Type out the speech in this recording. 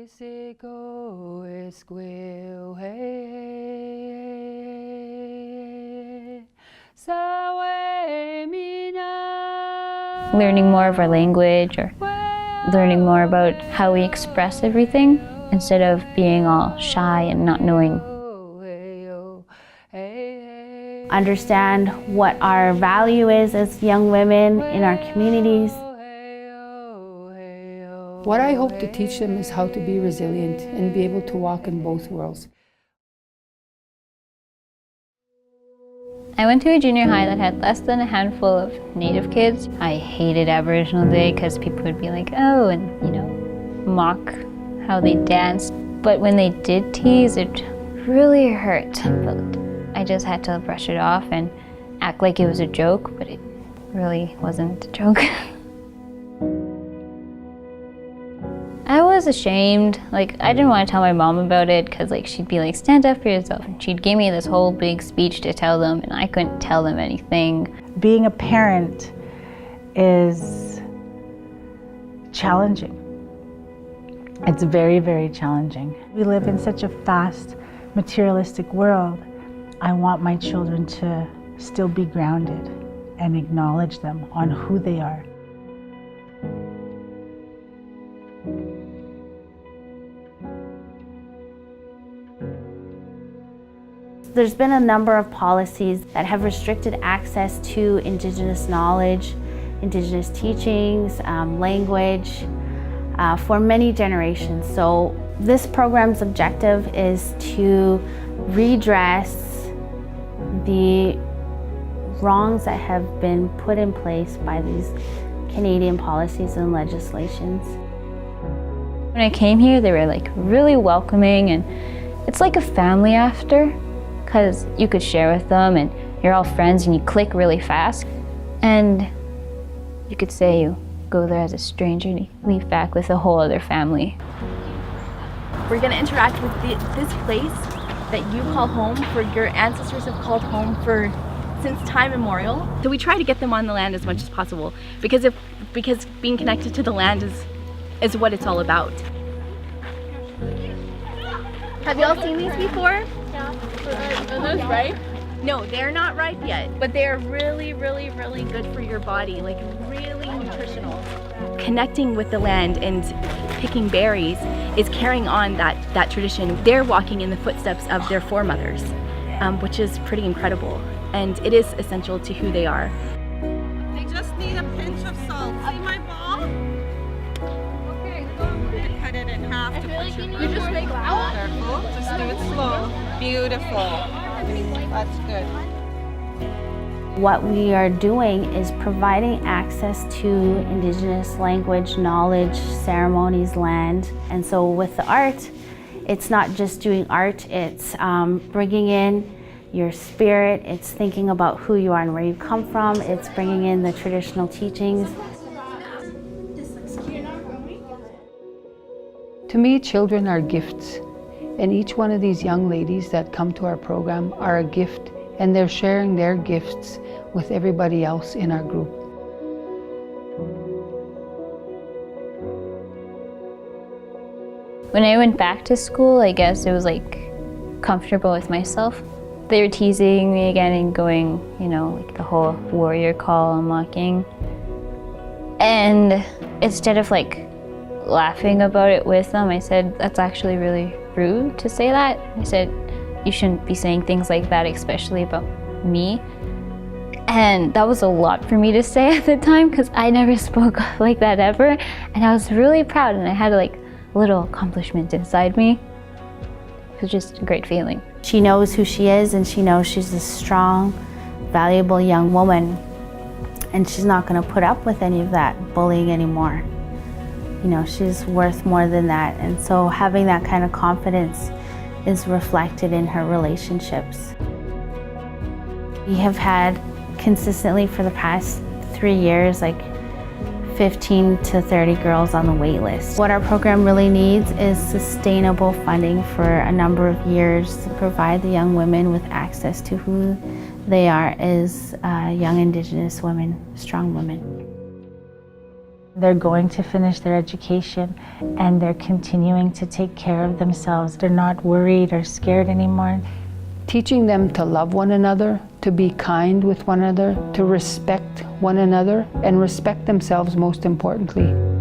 Learning more of our language or learning more about how we express everything instead of being all shy and not knowing. Understand what our value is as young women in our communities. What I hope to teach them is how to be resilient and be able to walk in both worlds. I went to a junior high that had less than a handful of Native kids. I hated Aboriginal Day because people would be like, oh, and mock how they danced. But when they did tease, it really hurt. But I just had to brush it off and act like it was a joke, but it really wasn't a joke. I was ashamed. I didn't want to tell my mom about it because she'd be like, stand up for yourself. And she'd give me this whole big speech to tell them, and I couldn't tell them anything. Being a parent is challenging. It's very, very challenging. We live in such a fast, materialistic world. I want my children to still be grounded and acknowledge them on who they are. There's been a number of policies that have restricted access to Indigenous knowledge, Indigenous teachings, language for many generations. So this program's objective is to redress the wrongs that have been put in place by these Canadian policies and legislations. When I came here, they were really welcoming, and it's like a family after, because you could share with them and you're all friends and you click really fast. And you could say you go there as a stranger and you leave back with a whole other family. We're going to interact with this place that you call home, for your ancestors have called home since time immemorial. So we try to get them on the land as much as possible, because being connected to the land is what it's all about. Have you all seen these before? Are those ripe? No, they're not ripe yet, but they're really, really, really good for your body, really nutritional. Connecting with the land and picking berries is carrying on that tradition. They're walking in the footsteps of their foremothers, which is pretty incredible, and it is essential to who they are. They just need a pinch of salt. See my ball? Okay, go. Cut it in half to put your You just make Careful, just do it slow. Beautiful. That's good. What we are doing is providing access to Indigenous language, knowledge, ceremonies, land. And so with the art, it's not just doing art, it's bringing in your spirit, it's thinking about who you are and where you come from, it's bringing in the traditional teachings. To me, children are gifts, and each one of these young ladies that come to our program are a gift, and they're sharing their gifts with everybody else in our group. When I went back to school, I guess it was comfortable with myself. They were teasing me again and going, the whole warrior call and mocking. And instead of laughing about it with them, I said, that's actually really rude to say that. I said, you shouldn't be saying things like that, especially about me. And that was a lot for me to say at the time, because I never spoke like that ever. And I was really proud, and I had a little accomplishment inside me. It was just a great feeling. She knows who she is, and she knows she's a strong, valuable young woman. And she's not going to put up with any of that bullying anymore. She's worth more than that. And so having that kind of confidence is reflected in her relationships. We have had consistently for the past 3 years, 15 to 30 girls on the wait list. What our program really needs is sustainable funding for a number of years to provide the young women with access to who they are as young Indigenous women, strong women. They're going to finish their education and they're continuing to take care of themselves. They're not worried or scared anymore. Teaching them to love one another, to be kind with one another, to respect one another, and respect themselves most importantly.